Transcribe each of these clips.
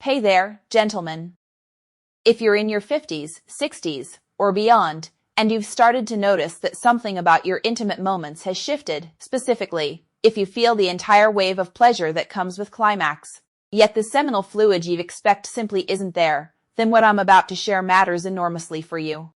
Hey there, gentlemen. If you're in your 50s, 60s, or beyond, and you've started to notice that something about your intimate moments has shifted, specifically, if you feel the entire wave of pleasure that comes with climax, yet the seminal fluid you expect simply isn't there, then what I'm about to share matters enormously for you.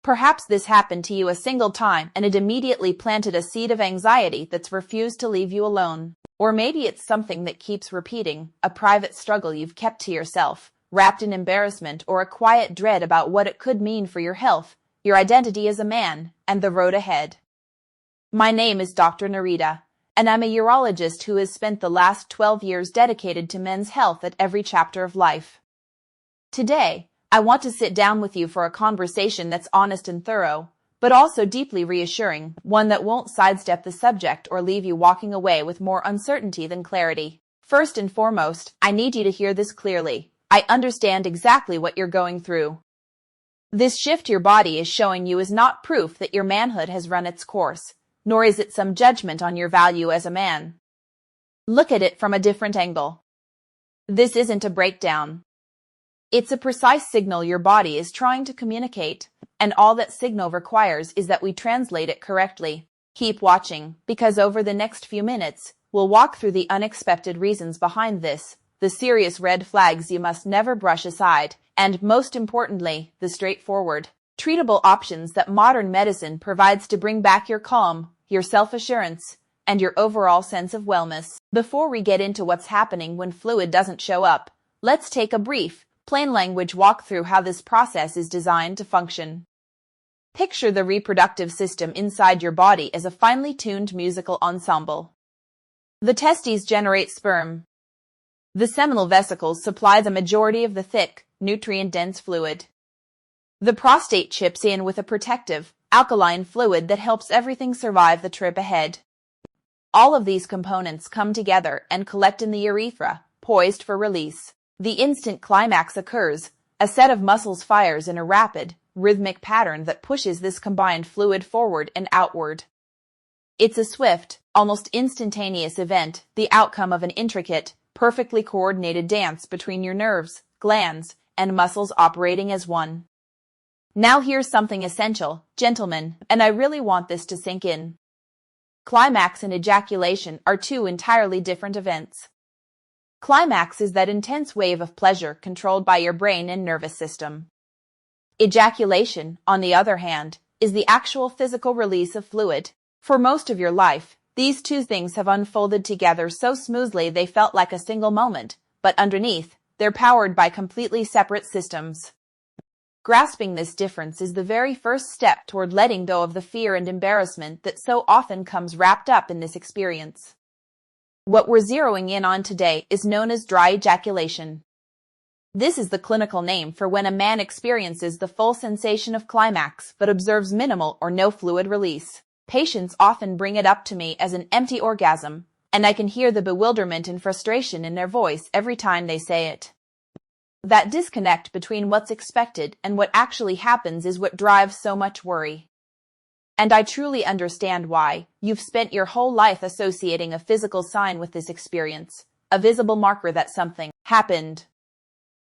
Perhaps this happened to you a single time and it immediately planted a seed of anxiety that's refused to leave you alone. Or maybe it's something that keeps repeating, a private struggle you've kept to yourself, wrapped in embarrassment or a quiet dread about what it could mean for your health, your identity as a man, and the road ahead. My name is Dr. Narita, and I'm a urologist who has spent the last 12 years dedicated to men's health at every chapter of life. Today, I want to sit down with you for a conversation that's honest and thorough, but also deeply reassuring, one that won't sidestep the subject or leave you walking away with more uncertainty than clarity. First and foremost, I need you to hear this clearly. I understand exactly what you're going through. This shift your body is showing you is not proof that your manhood has run its course, nor is it some judgment on your value as a man. Look at it from a different angle. This isn't a breakdown. It's a precise signal your body is trying to communicate, and all that signal requires is that we translate it correctly. Keep watching, because over the next few minutes, we'll walk through the unexpected reasons behind this, the serious red flags you must never brush aside, and most importantly, the straightforward, treatable options that modern medicine provides to bring back your calm, your self-assurance, and your overall sense of wellness. Before we get into what's happening when fluid doesn't show up, let's take a brief, plain language walk through how this process is designed to function. Picture the reproductive system inside your body as a finely tuned musical ensemble. The testes generate sperm. The seminal vesicles supply the majority of the thick, nutrient-dense fluid. The prostate chips in with a protective, alkaline fluid that helps everything survive the trip ahead. All of these components come together and collect in the urethra, poised for release. The instant climax occurs, a set of muscles fires in a rapid, rhythmic pattern that pushes this combined fluid forward and outward. It's a swift, almost instantaneous event, the outcome of an intricate, perfectly coordinated dance between your nerves, glands, and muscles operating as one. Now here's something essential, gentlemen, and I really want this to sink in. Climax and ejaculation are two entirely different events. Climax is that intense wave of pleasure controlled by your brain and nervous system. Ejaculation, on the other hand, is the actual physical release of fluid. For most of your life, these two things have unfolded together so smoothly they felt like a single moment, but underneath, they're powered by completely separate systems. Grasping this difference is the very first step toward letting go of the fear and embarrassment that so often comes wrapped up in this experience. What we're zeroing in on today is known as dry ejaculation. This is the clinical name for when a man experiences the full sensation of climax but observes minimal or no fluid release. Patients often bring it up to me as an empty orgasm, and I can hear the bewilderment and frustration in their voice every time they say it. That disconnect between what's expected and what actually happens is what drives so much worry. And I truly understand why. You've spent your whole life associating a physical sign with this experience, a visible marker that something happened.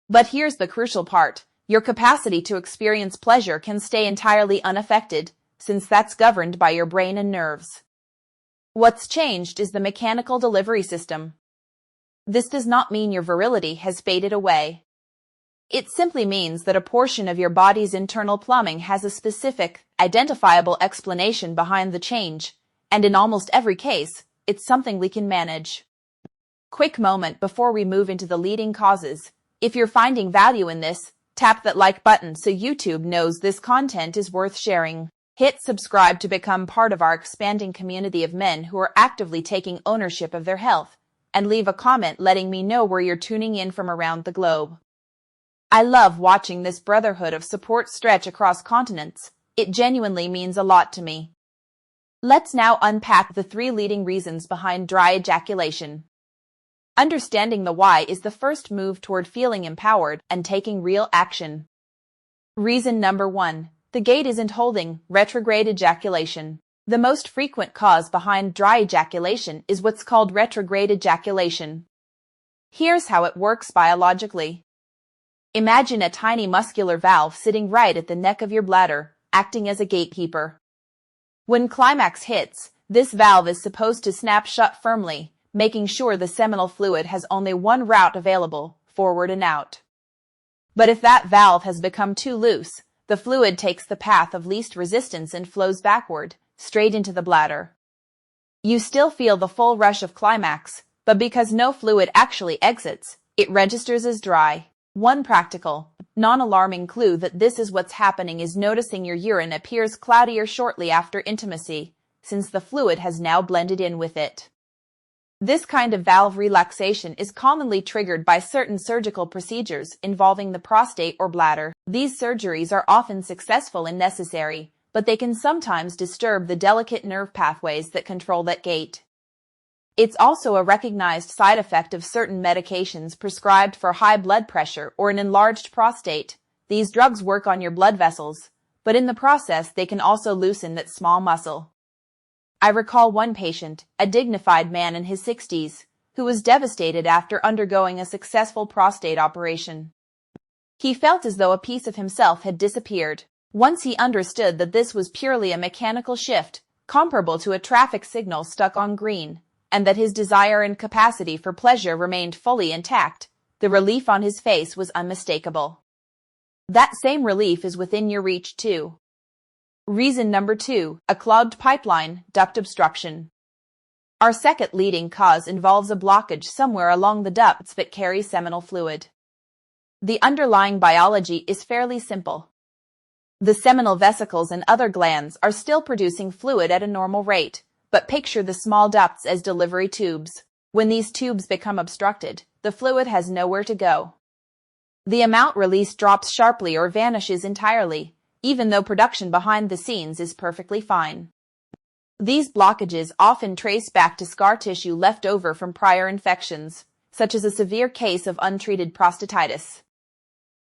But here's the crucial part. Your capacity to experience pleasure can stay entirely unaffected, since that's governed by your brain and nerves. What's changed is the mechanical delivery system. This does not mean your virility has faded away. It simply means that a portion of your body's internal plumbing has a specific, identifiable explanation behind the change, and in almost every case, it's something we can manage. Quick moment before we move into the leading causes. If you're finding value in this, tap that like button so YouTube knows this content is worth sharing. Hit subscribe to become part of our expanding community of men who are actively taking ownership of their health, and leave a comment letting me know where you're tuning in from around the globe. I love watching this brotherhood of support stretch across continents. It genuinely means a lot to me. Let's now unpack the 3 leading reasons behind dry ejaculation. Understanding the why is the first move toward feeling empowered and taking real action. Reason number 1. The gate isn't holding, retrograde ejaculation. The most frequent cause behind dry ejaculation is what's called retrograde ejaculation. Here's how it works biologically. Imagine a tiny muscular valve sitting right at the neck of your bladder, acting as a gatekeeper. When climax hits, this valve is supposed to snap shut firmly, making sure the seminal fluid has only one route available, forward and out. But if that valve has become too loose, the fluid takes the path of least resistance and flows backward, straight into the bladder. You still feel the full rush of climax, but because no fluid actually exits, it registers as dry. One practical, non-alarming clue that this is what's happening is noticing your urine appears cloudier shortly after intimacy, since the fluid has now blended in with it. This kind of valve relaxation is commonly triggered by certain surgical procedures involving the prostate or bladder. These surgeries are often successful and necessary, but they can sometimes disturb the delicate nerve pathways that control that gate. It's also a recognized side effect of certain medications prescribed for high blood pressure or an enlarged prostate. These drugs work on your blood vessels, but in the process they can also loosen that small muscle. I recall one patient, a dignified man in his 60s, who was devastated after undergoing a successful prostate operation. He felt as though a piece of himself had disappeared. Once he understood that this was purely a mechanical shift, comparable to a traffic signal stuck on green, and that his desire and capacity for pleasure remained fully intact, the relief on his face was unmistakable. That same relief is within your reach too. Reason number 2, a clogged pipeline, duct obstruction. Our second leading cause involves a blockage somewhere along the ducts that carry seminal fluid. The underlying biology is fairly simple. The seminal vesicles and other glands are still producing fluid at a normal rate, but picture the small ducts as delivery tubes. When these tubes become obstructed, the fluid has nowhere to go. The amount released drops sharply or vanishes entirely, even though production behind the scenes is perfectly fine. These blockages often trace back to scar tissue left over from prior infections, such as a severe case of untreated prostatitis.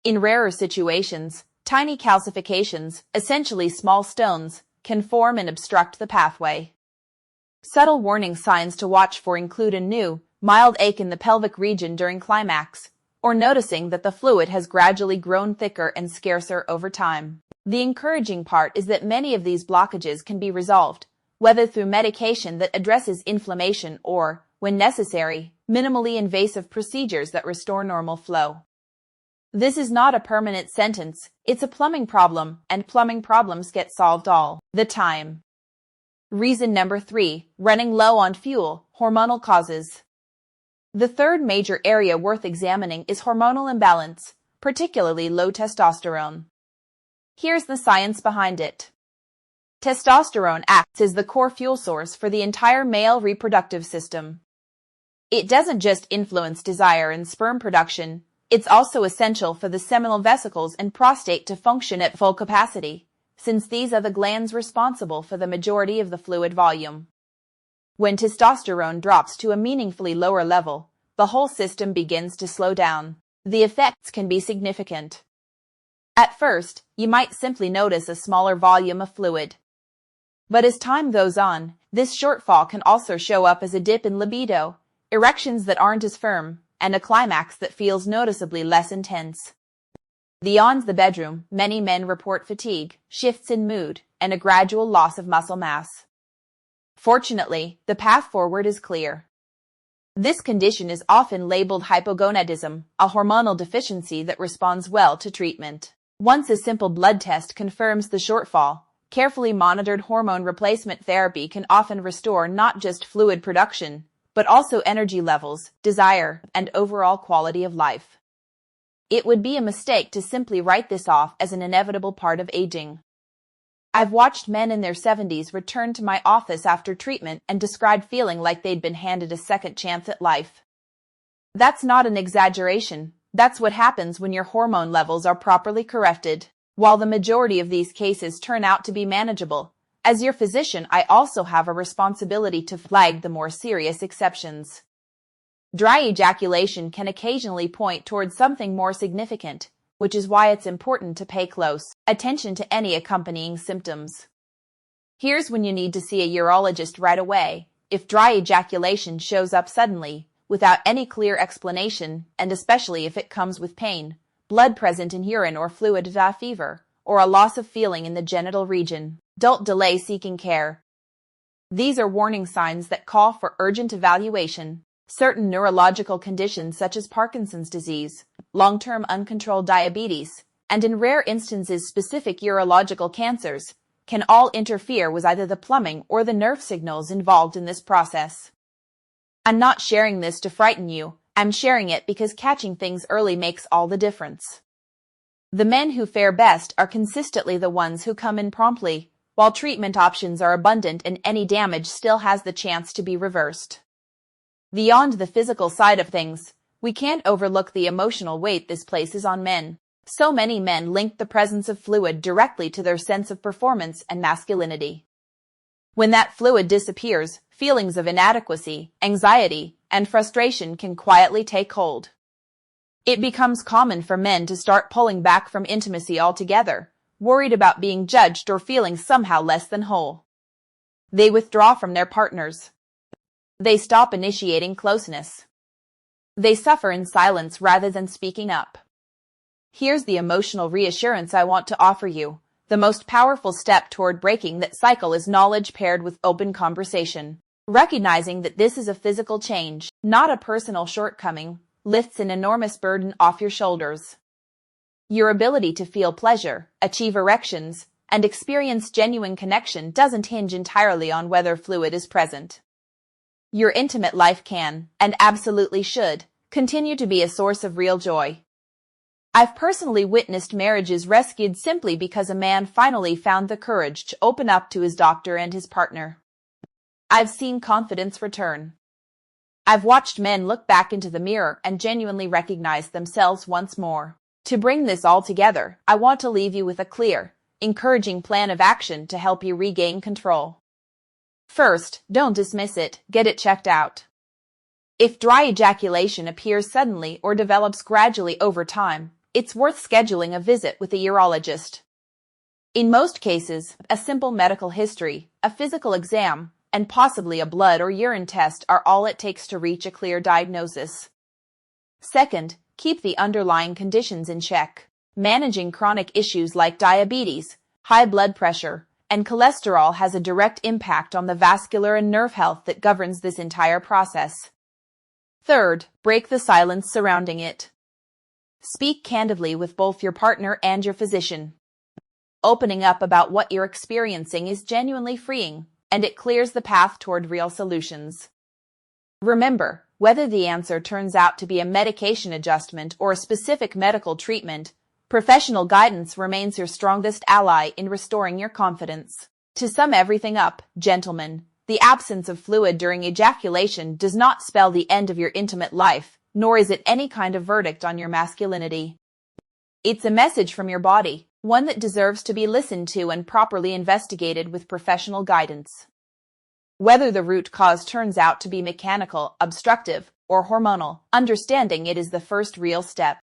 In rarer situations, tiny calcifications, essentially small stones, can form and obstruct the pathway. Subtle warning signs to watch for include a new, mild ache in the pelvic region during climax, or noticing that the fluid has gradually grown thicker and scarcer over time. The encouraging part is that many of these blockages can be resolved, whether through medication that addresses inflammation or, when necessary, minimally invasive procedures that restore normal flow. This is not a permanent sentence, it's a plumbing problem, and plumbing problems get solved all the time. Reason number 3, running low on fuel, hormonal causes. The third major area worth examining is hormonal imbalance, particularly low testosterone. Here's the science behind it. Testosterone acts as the core fuel source for the entire male reproductive system. It doesn't just influence desire and sperm production, it's also essential for the seminal vesicles and prostate to function at full capacity, since these are the glands responsible for the majority of the fluid volume. When testosterone drops to a meaningfully lower level, the whole system begins to slow down. The effects can be significant. At first, you might simply notice a smaller volume of fluid. But as time goes on, this shortfall can also show up as a dip in libido, erections that aren't as firm, and a climax that feels noticeably less intense. Beyond the bedroom, many men report fatigue, shifts in mood, and a gradual loss of muscle mass. Fortunately, the path forward is clear. This condition is often labeled hypogonadism, a hormonal deficiency that responds well to treatment. Once a simple blood test confirms the shortfall, carefully monitored hormone replacement therapy can often restore not just fluid production, but also energy levels, desire, and overall quality of life. It would be a mistake to simply write this off as an inevitable part of aging. I've watched men in their 70s return to my office after treatment and describe feeling like they'd been handed a second chance at life. That's not an exaggeration. That's what happens when your hormone levels are properly corrected. While the majority of these cases turn out to be manageable, as your physician I also have a responsibility to flag the more serious exceptions. Dry ejaculation can occasionally point towards something more significant, which is why it's important to pay close attention to any accompanying symptoms. Here's when you need to see a urologist right away. If dry ejaculation shows up suddenly, without any clear explanation, and especially if it comes with pain, blood present in urine or fluid, fever, or a loss of feeling in the genital region. Don't delay seeking care. These are warning signs that call for urgent evaluation. Certain neurological conditions such as Parkinson's disease, long-term uncontrolled diabetes, and in rare instances specific urological cancers, can all interfere with either the plumbing or the nerve signals involved in this process. I'm not sharing this to frighten you, I'm sharing it because catching things early makes all the difference. The men who fare best are consistently the ones who come in promptly, while treatment options are abundant and any damage still has the chance to be reversed. Beyond the physical side of things, we can't overlook the emotional weight this places on men. So many men link the presence of fluid directly to their sense of performance and masculinity. When that fluid disappears, feelings of inadequacy, anxiety, and frustration can quietly take hold. It becomes common for men to start pulling back from intimacy altogether, worried about being judged or feeling somehow less than whole. They withdraw from their partners. They stop initiating closeness. They suffer in silence rather than speaking up. Here's the emotional reassurance I want to offer you. The most powerful step toward breaking that cycle is knowledge paired with open conversation. Recognizing that this is a physical change, not a personal shortcoming, lifts an enormous burden off your shoulders. Your ability to feel pleasure, achieve erections, and experience genuine connection doesn't hinge entirely on whether fluid is present. Your intimate life can, and absolutely should, continue to be a source of real joy. I've personally witnessed marriages rescued simply because a man finally found the courage to open up to his doctor and his partner. I've seen confidence return. I've watched men look back into the mirror and genuinely recognize themselves once more. To bring this all together, I want to leave you with a clear, encouraging plan of action to help you regain control. First, don't dismiss it, get it checked out. If dry ejaculation appears suddenly or develops gradually over time, it's worth scheduling a visit with a urologist. In most cases, a simple medical history, a physical exam, and possibly a blood or urine test are all it takes to reach a clear diagnosis. Second, keep the underlying conditions in check. Managing chronic issues like diabetes, high blood pressure, and cholesterol has a direct impact on the vascular and nerve health that governs this entire process. Third, break the silence surrounding it. Speak candidly with both your partner and your physician. Opening up about what you're experiencing is genuinely freeing, and it clears the path toward real solutions. Remember, whether the answer turns out to be a medication adjustment or a specific medical treatment, professional guidance remains your strongest ally in restoring your confidence. To sum everything up, gentlemen, the absence of fluid during ejaculation does not spell the end of your intimate life, nor is it any kind of verdict on your masculinity. It's a message from your body, one that deserves to be listened to and properly investigated with professional guidance. Whether the root cause turns out to be mechanical, obstructive, or hormonal, understanding it is the first real step.